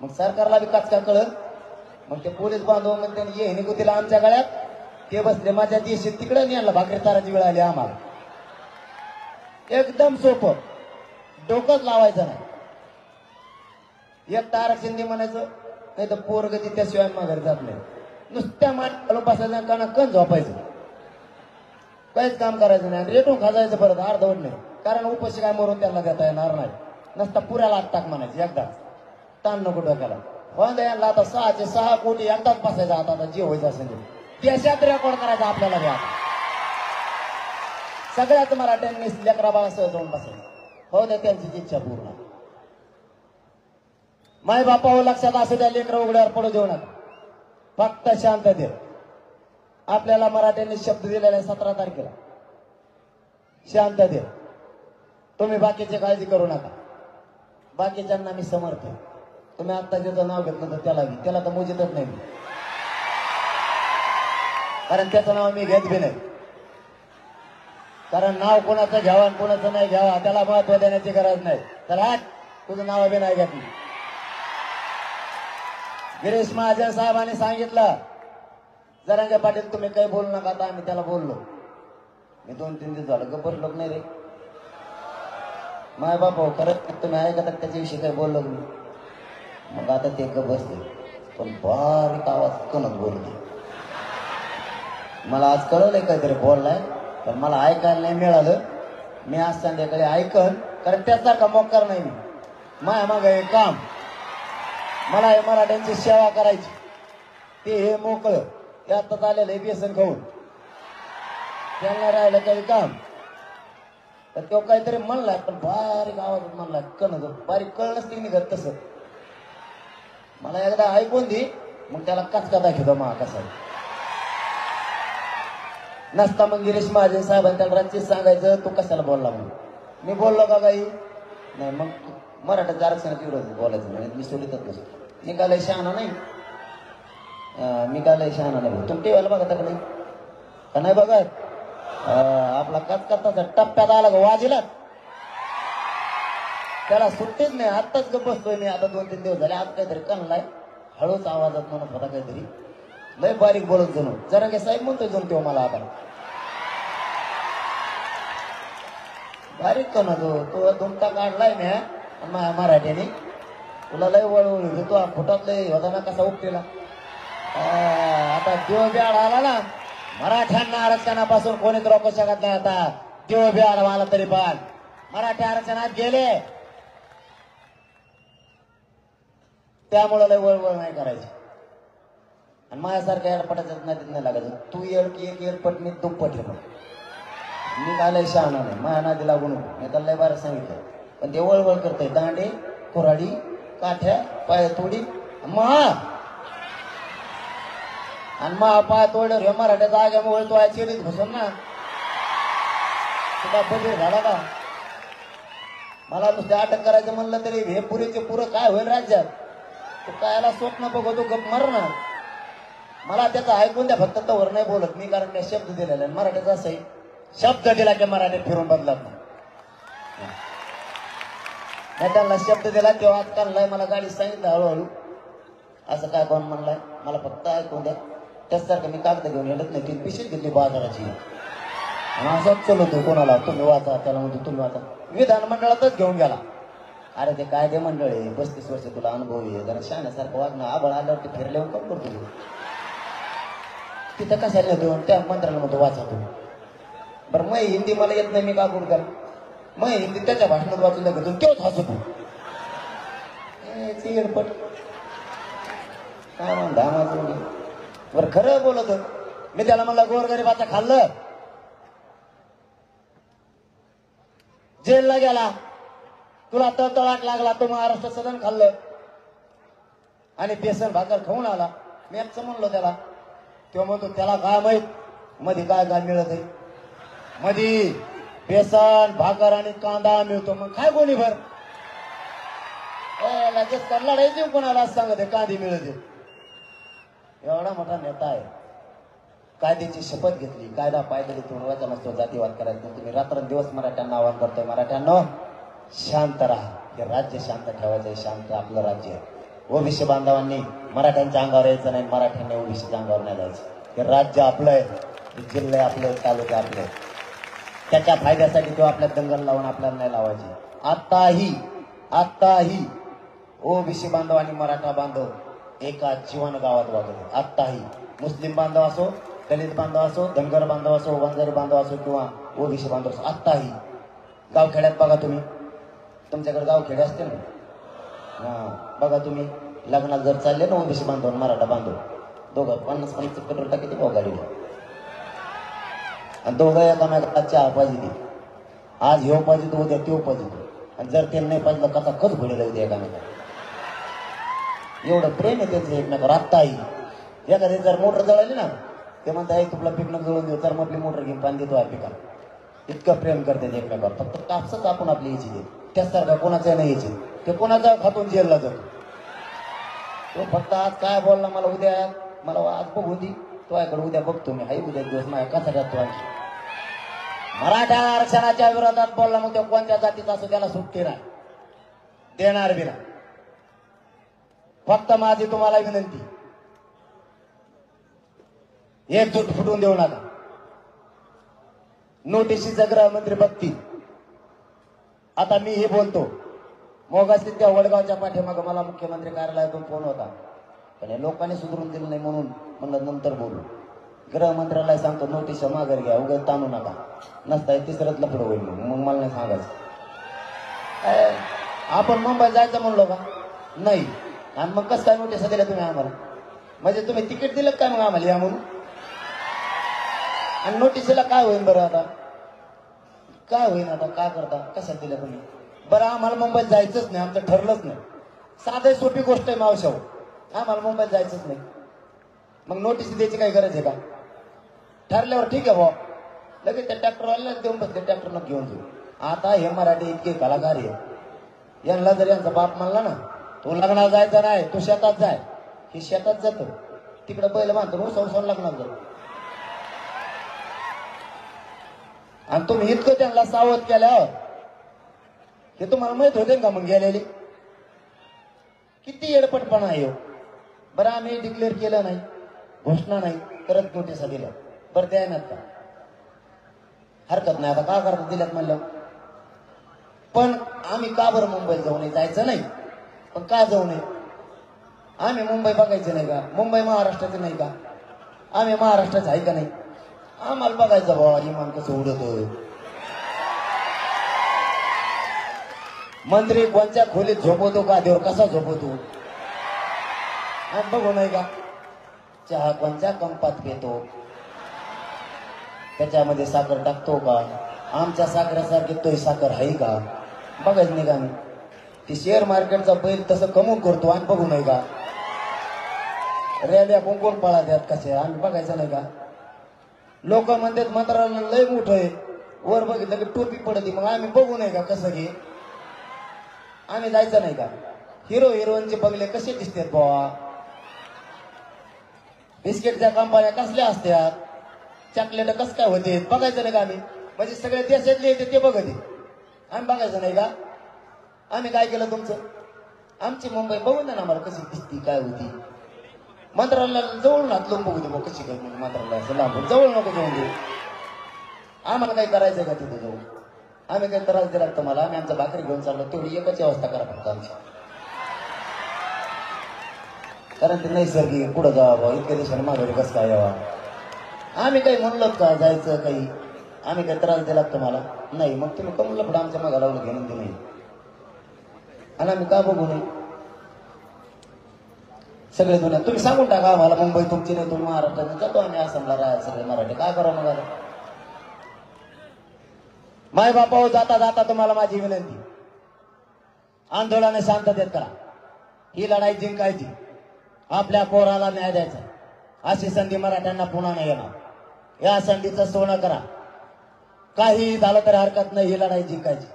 मग सरकारला बी कचका कळत. मग ते पोलीस बांधव म्हणते ये निघुतीला आमच्या गळ्यात, ते बसले माझ्या देशी तिकडे न्यायला भाकरी ताराची वेळ आली आम्हाला. एकदम सोपं, डोकंच लावायचं नाही. एक तर आरक्षण दे म्हणायचं, नाही तर पोरगती त्याशिवाय माघारी जात नाही. नुसत्या माणसाला बसायचं काना कण झोपायचं, काहीच काम करायचं नाही. रेटून खाजायचं परत अर्धवट नाही, कारण उपाशी काय मरून त्यांना देता येणार नाही. नसता पुऱ्याला आत टाक म्हणायचं एकदाच, ताण नको डोक्याला. यांना आता 6 कोटी एकदाच बसायचं. आता जे व्हायचं असेल देशात रेकॉर्ड करायचा आपल्याला घ्या. सगळ्याच मराठ्यांनी लेकरा बाळासह जाऊन बसायचं. हो द्या त्यांची इच्छा पूर्ण. माय बापावर लक्षात असू द्या, लेकरं उघड्यावर पडू देऊ नका. फक्त शांत दे. आपल्याला मराठ्यांनी शब्द दिलेला आहे 17 तारखेला, शांत दे. तुम्ही बाकीची काळजी करू नका. बाकीच्यांना मी समर्थ. तुम्ही आता ज्याचं नाव घेतलं तर त्याला तर मोजितच नाही, कारण त्याचं नाव मी घेत बी नाही. कारण नाव कोणाचं घ्यावं आणि कोणाचं नाही घ्यावं त्याला महत्व देण्याची गरज नाही. तर आज तुझं नाव बी नाही घेतलं. गिरीश महाजन साहेबांनी सांगितलं जरांगे पाटील तुम्ही काही बोलू नका. आता आम्ही त्याला बोललो. मी 2-3 दिवस झालं गप्प बसलो नाही रे. माय बाप खरंच तुम्ही ऐकता त्याच्याविषयी काही बोललो मी. मग आता ते गप्प बसले, पण बारीक आवाज कणत बोलते. मला आज कळलंय काहीतरी बोललाय, पण मला ऐकायला नाही मिळालं. मी आज संध्याकाळी ऐकन, कारण त्यासारखा मोकार नाही मी. माया माग हे काम, मला हे मराठ्यांची सेवा करायची. ते हे मोकळं ते आत्ताच आलेलं हे बेसन खाऊन त्यांना राहिलं काही काम. तर तो काहीतरी म्हणलाय, पण बारीक आवाजात म्हणलाय, कण बारीक कळणच ते निघत तसं. मला एकदा ऐकून दे, मग त्याला कचका दाखवतो मा कसा नसता. मग गिरीश महाजन साहेबांनी त्याला रात्री सांगायचं तू कशाला बोलला म्हणून. मी बोललो का काही नाही. मग मराठ्याच्या आरक्षणाची विरोध बोलायचं नाही. मी सोडितच नसतो. मी काय लय शहाणा नाही. मी काय लय शहाणा नाही. तुम्ही टीव्हीला बघता का नाही? का नाही बघत? आपला कचकचाचा टप्प्यात आला का वाजीला त्याला सुट्टीच नाही. आत्ताच गप बसतोय मी. आता 2-3 दिवस झाले. आज काहीतरी कणलाय हळूच आवाजात म्हणत होता काहीतरी, लय बारीक बोलत जणू. जरांगे साहेब म्हणतोय जणू तो मला. आता बारीक कण तो दुमटा काढलाय मी मराठ्याने. तुला लय वळवळ तो फुटात लय होता ना कसा उपटेला. आता देव ब्याड आला ना, मराठ्यांना आरक्षणापासून कोणीच रोखू शकत नाही. आता देव ब्याड आला तरी पण मराठी आरक्षणात गेले, त्यामुळे लय वळवळ नाही करायची. आणि माझ्यासारख्या एडपटाच्या नादीत नाही लागायचं. तू एक एडपट मी दुप्पट आहे. मी काय लय शहाणा नाही. माझ्या नादी लागू नको. मी त्याला लय बारा सांगितलं, पण ते वळवळ करतोय. दांडे कोराडी काठ्या पाय तोडी आणि पाय तोडल्यावर हे मराठ्या जाग्यामुळे तो चिरीत घुसून ना तुला बदल झाला का. मला नुसते अटक करायचं म्हणलं तरी हे पुरीचे पुरं काय होईल राज्यात. तू कायला स्वप्न बघतो गप मर ना. मला त्याचं ऐकून द्या फक्त तवर नाही बोलत मी, कारण त्या शब्द दिलेला आहे. मराठ्याचा असं शब्द दिला की मराठीत फिरून बदलत नाही. त्यांना शब्द दिला तेव्हा आज काढलाय. मला गाडी सांगितलं हळूहळू असं काय कोण म्हणलाय मला फक्त ऐकून द्या. त्याचसारखं मी कागद घेऊन येत नाही. ती पिशवी घेतली बाजाराची आणि असंच चलवतो कोणाला तुम्ही वाचा, त्याला म्हणतो तुम्ही वाचा. विधानमंडळातच घेऊन गेला. अरे ते कायदे मंडळ आहे, 35 वर्ष तुला अनुभव आहे, जरा शहाण्यासारखं वागणं. आबळ आल्यावर ते फिरल्यावर कम करतो तिथं कशाला देऊन त्या मंत्र्याला म्हणतो वाचा तुम्ही. बरं मग हिंदी मला येत नाही, मी का करू करा. मग हिंदी त्याच्या भाषणात वाचून घेतो तेच हसतो. चिडपट काय म्हणता माझं. बरं खरं बोलत मी त्याला म्हणलं गोरगरिबाचं खाल्लं जेलला गेला, तुला तळतळाट लागला, तो महाराष्ट्र सदन खाल्लं आणि बेसन भाकर खाऊन आला. मी असं म्हणलो त्याला. तेव्हा म्हणतो त्याला काय माहित मध्ये काय काय मिळत आहे. मध्ये बेसन भाकर आणि कांदा मिळतो. मग काय कोणी भर लगेच लढायची कोणाला सांगत कांदे मिळते. एवढा मोठा नेता आहे. कायद्याची शपथ घेतली, कायदा पायदळी तोडवायचा नसतो, जातीवाद करायचा. तुम्ही रात्रंदिवस मराठ्यांना आवाहन करतोय, मराठ्यांनो शांत राहा. हे राज्य शांत ठेवायचंय. शांत आपलं राज्य आहे. ओबीसी बांधवांनी मराठ्यांच्या अंगावर यायचं नाही, मराठ्यांनी ओबीसीच्या अंगावर नाही जायचं. हे राज्य आपलं आहे, हे जिल्हे आपले, तालुके आपले. त्याच्या फायद्यासाठी तो आपल्या दंगल लावून आपल्याला नाही लावायची. आत्ताही ओबीसी बांधव आणि मराठा बांधव एका जीवन गावात वागत. आत्ताही मुस्लिम बांधव असो, दलित बांधव असो, धनगर बांधव असो, वंजारी बांधव असो किंवा ओबीसी बांधव असो, आत्ताही गावखेड्यात बघा तुम्ही. तुमच्याकडे गावखेडे असते ना, बघा तुम्ही लग्नात जर चालले ना ओबीसी बांधव मराठा बांधव, दोघं 50-50 पेट्रोल टाकी ते गाडीला, आणि दोघं एकामेकाला चहा पाहिजे. आज ह्यो पाहिजे तो उद्या त्यो पाहिजे, आणि जर ते नाही पाहिजे कसा कच घोडेला उद्या एकामेकाला. एवढं प्रेम आहे त्यांचं एकमेकावर. आत्ताही एखादी जर मोटर जळाली ना, ते म्हणतात तुला पिकणं जळून देऊ, तर मग आपली मोटर घेऊन पाणी देतो आहे पिकाला. इतकं प्रेम करते एकमेकावर. फक्त कापसच आपण आपली यायची दे, त्याचसारखा कोणाचं नाही यायची. ते कोणाचा खातून जेलला जातो. तो फक्त आज काय बोलला मला, उद्या मला आज बघू दे, तो याकडे उद्या बघतो मी, हाई उद्या दिवस माझ्या कसा जातो. आणखी मराठा आरक्षणाच्या विरोधात बोलला, मग तो कोणत्या जातीचा असो त्याला सुट्टी नाही देणार बी नाही. फक्त माझी तुम्हाला विनंती, एकजूट फुटून देऊ नका. नोटिशीचा गृहमंत्री बघतील. आता मी हे बोलतो, मोगाशी त्या वडगावच्या पाठीमागं मला मुख्यमंत्री कार्यालयातून फोन होता, पण हे लोकांनी सुधरून दिलं नाही म्हणून म्हणलं नंतर बोलू. गृहमंत्र्याला सांगतो नोटीस माघार घ्या, उगाच ताणू नका, नसता तिसरंच लफडं होईल. मग मला नाही सांगायचं. आपण मुंबईत जायचं म्हणलो का नाही, आणि मग कसं काय नोटीस दिल्या तुम्ही आम्हाला? म्हणजे तुम्ही तिकीट दिलं काय मग आम्हाला या म्हणून? आणि नोटीसीला काय होईल बरं? आता काय होईल? आता काय करता? कशात दिलं तुम्ही? बरं आम्हाला मुंबईत जायचंच नाही, आमचं ठरलंच नाही. साधी सोपी गोष्ट आहे मावशाव, आम्हाला मुंबईत जायचंच नाही. मग नोटीस द्यायची काही गरज आहे का? ठरल्यावर ठीक आहे भाऊ, लगेच त्या ट्रॅक्टरवाल्याला देऊन बसले, ट्रॅक्टरनं घेऊन जाऊ. आता हे मराठी इतके कलाकार आहे, यांना जर यांचा बाप म्हणला ना तू लग्नाला जायचा नाही, तू शेतात जाय, हे शेतात जातो, तिकडे बैल बांधतो, संसार लग्नात जातो. आणि तुम्ही इतकं त्यांना सावध केल्यावर हे तुम्हाला माहित होते का मग गेलेले किती येडपटपणा आहे. बरं आम्ही डिक्लेअर केलं नाही, घोषणा नाही करत नोटिसा दिल्या, बरं द्यायनात का? हरकत नाही, आता का करता दिल्यात म्हणलं. पण आम्ही का बरं मुंबईत जाऊ नये? जायचं नाही, पण का जाऊ नये? आम्ही मुंबई बघायचं नाही का? मुंबई महाराष्ट्राचं नाही का? आम्ही महाराष्ट्राचं आहे का नाही? आम्हाला बघायचं बाबा इमान कसं उडतोय. मंत्री कोणत्या खोलीत झोपवतो, गादीवर कसा झोपवतो बघू नाही का? चहा कोणत्या कंपात पितो, त्याच्यामध्ये साखर टाकतो का? आमच्या साखरेसारखी तोही साखर आहे का? बघायच नाही का? आम्ही ती शेअर मार्केटचा बैल तसं कमवून करतो आणि बघू नाही का? रॅल्या कोण पळा द्यात कसे, आम्ही बघायचं नाही का? लोक म्हणतात मंत्रालय लय मोठं आहे, वर बघितलं की टोपी पडती, मग आम्ही बघू नाही का कसं घे? आम्ही जायचं नाही का? हिरो हिरोईनचे बंगले कसे दिसतात बाबा? बिस्किटच्या कंपन्या कसल्या असतात? चॉकलेट कसं काय होते? बघायचं नाही का आम्ही? म्हणजे सगळे देशातले येते ते बघते, आम्ही बघायचं नाही का? आम्ही काय केलं तुमचं? आमची मुंबई बघून ना आम्हाला कशी दिसती, काय होती. मंत्रालयाला जवळून हात लावून बघू दे बघ कशी काय. मंत्रालयाचं लांब जवळ नको जाऊन देऊ. आम्हाला काही करायचंय का तिथे जाऊन? आम्ही काही त्रास दिला तुम्हाला? आम्ही आमचं भाकरी घेऊन चाललो, तेवढी एकच व्यवस्था करा फक्त आमची. कारण ते नैसर्गिक पुढं जावं, इतक्या दिवसाने माघारी कसं काय यावा? आम्ही काही म्हणलो का जायचं काही? आम्ही काही त्रास दिला तुम्हाला? नाही. मग तुम्ही कमलं पुढं आमच्या मागा लावलं घेऊन ते नाही, आणि आम्ही का बघू नये? सगळे दुनिया तुम्ही सांगून टाका आम्हाला, मुंबई तुमची नाही, तुम्ही महाराष्ट्रात जातो, आम्ही आसामला राहायला सगळे मराठी. काय करा मग? आता माय बापा जाता जाता तुम्हाला माझी विनंती, आंदोलनाने शांततेत करा. ही लढाई जिंकायची, आपल्या पोराला न्याय द्यायचा. अशी संधी मराठ्यांना पुन्हा नाही येणार. या संधीचं सोनं करा, काही झालं तरी हरकत नाही, ही लढाई जिंकायची.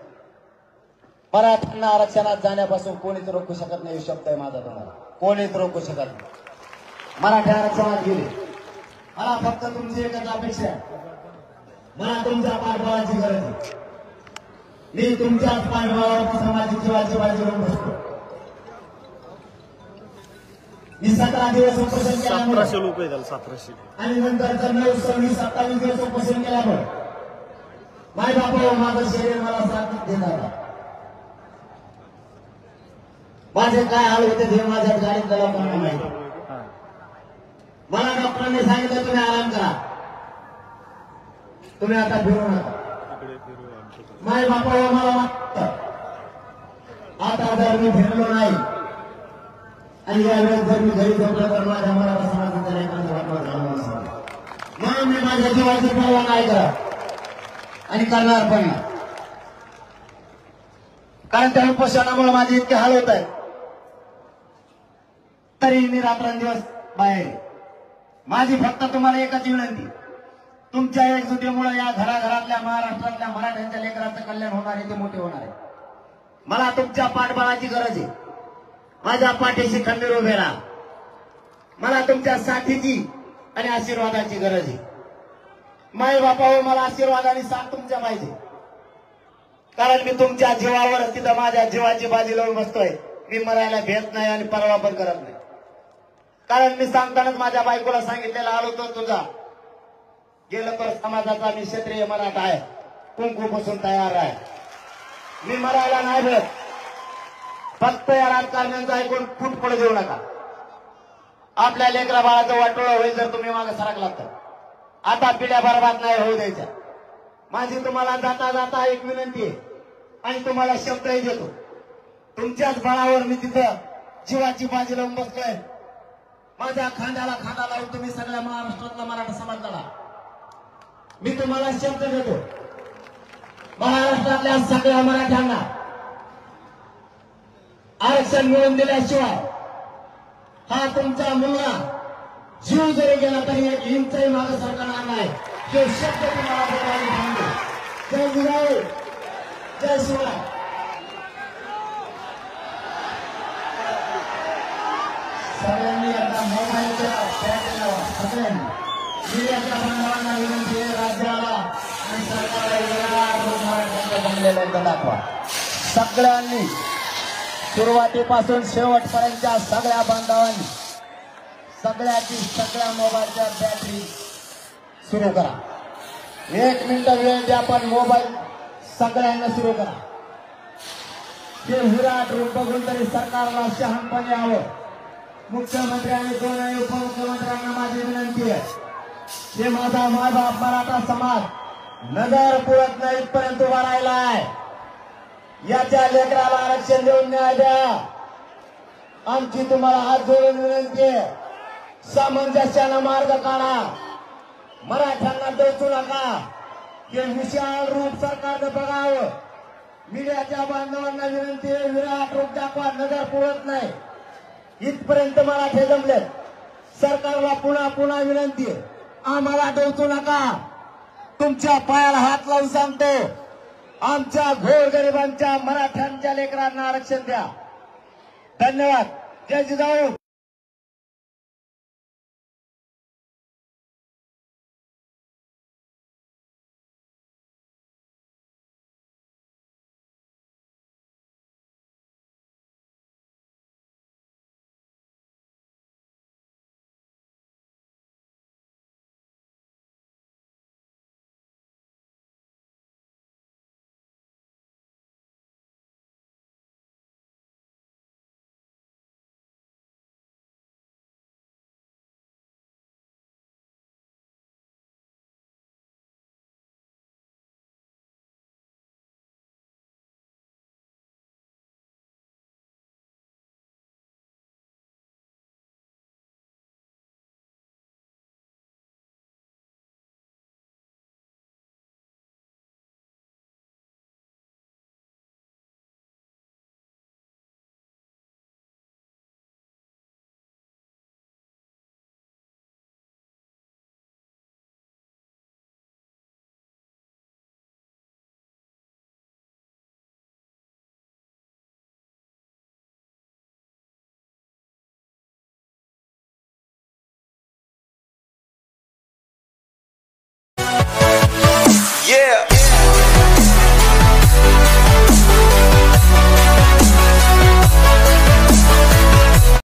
मराठ्यांना आरक्षणात जाण्यापासून कोणीच रोखू शकत नाही, शब्द आहे माझा तुम्हाला, कोणीच रोखू शकत नाही. मराठी आरक्षणात गेले, मला फक्त तुमची एकच अपेक्षा आहे, मला तुमच्या पाठबळाची गरज आहे. मी तुमच्याच पाठबळावर समाजाची जीवाची बाजू घेऊन बसतो. मी 17 दिवस उपोषण केल्यामुळे 1700 रुपये झाले 1700 आणि नंतर 9, 26, 27 दिवस उपोषण केल्यामुळे माय बापा माझं शरीर मला साथ देणार माझे काय हाल होते ते माझ्या गाडीतल्या लोकांना माहिती मला डॉक्टरांनी सांगितलं तुम्ही आराम करा तुम्ही आता फिरू नका माय बापा मला मागत आता जर मी फिरलो नाही आणि यावेळेस जर मी घरी झोपलं तर माझ्या मनाला समाजाचा लेकरांचा वाटवा झाला म्हणून मी माझ्या जीवाची पर्वा नाही करत आणि करणार पण नाही कारण त्या उपोषणामुळे माझे इतके हाल होत आहेत तरी मी रात्रंदिवस बाहेर माझी फक्त तुम्हाला एकच विनंती तुमच्या एकजुटीमुळे या घराघरातल्या महाराष्ट्रातल्या मराठ्यांच्या लेकरांचं कल्याण होणार आहे ते मोठे होणार आहे मला तुमच्या पाठबळाची गरज आहे माझ्या पाठीशी खंबीर उभे राहा मला तुमच्या साथीची आणि आशीर्वादाची गरज आहे माय बापावर मला आशीर्वाद आणि साथ तुमच्या पाहिजे कारण मी तुमच्या जीवावर तिथं माझ्या जीवाची बाजी लावून बसतोय मी मरायला भेट नाही आणि परवा पण करत नाही कारण मी सांगतानाच माझ्या बायकोला सांगितलेलं आलो तर तुझा गेलं तर समाजाचा मी क्षत्रिय मराठा आहे कुंकूपासून तयार आहे मी मरायला नाही भेट फक्त या राजकारण्यांचा ऐकून फूट पडू देऊ नका आपल्या लेकरा बाळाचं वाटोळं होईल जर तुम्ही मागे सरकलात तर आता पिढ्या बरबाद नाही होऊ द्यायच्या माझी तुम्हाला जाता जाता एक विनंती आहे आणि तुम्हाला शब्दही देतो तुमच्याच बळावर मी तिथं जीवाची बाजी लावून बसतोय माझ्या खांद्याला खांदा लावून तुम्ही सगळ्या महाराष्ट्रातला मराठा समाज लढा मी तुम्हाला शब्द देतो महाराष्ट्रातल्या सगळ्या मराठ्यांना आरक्षण मिळवून दिल्याशिवाय हा तुमचा मुलगा जीव जरी गेला तरी एक इंचही मागे सरकारणार नाही हे शब्द तुम्हाला बोलायला सांगतो जय जिजाऊ जय शिवराय सगळ्यांनी आता मोबाईलच्या सगळ्यांनी मीडियाच्या बांधवांना विनंती आहे राज्याला आणि सरकारला बनलेला दाखवा सगळ्यांनी सुरुवातीपासून शेवटपर्यंतच्या सगळ्या बांधवांनी सगळ्या मोबाईलच्या बॅटरी सुरू करा 1 मिनिट वेळ द्या पण मोबाईल सगळ्यांना सुरू करा हे विराट रूप बघून तरी सरकारला शहाणपणे यावं मुख्यमंत्री आणि 2 उपमुख्यमंत्र्यांना माझी विनंती आहे हे माझा मायबाप मराठा समाज नजर पुरत नाही इथपर्यंत उभा राहिला आहे याच्या लेकराला आरक्षण देऊन न्याय द्या आमची तुम्हाला हात जोडून विनंती आहे सामंजस्यानं मार्ग काढा मराठ्यांना डोचू नका हे विशाल रूप सरकारनं बघावं मीडियाच्या बांधवांना विनंती आहे विराट रूप दाखवा नजर पुरत नाही इथपर्यंत मराठे जमले सरकारला पुन्हा विनंती आहे आम्हाला डोचू नका तुमच्या पायाला हात लावून सांगतो आमच्या गोरगरिबांच्या मराठ्यांच्या लेकरांना आरक्षण द्या धन्यवाद जय जिजाऊ Yeah.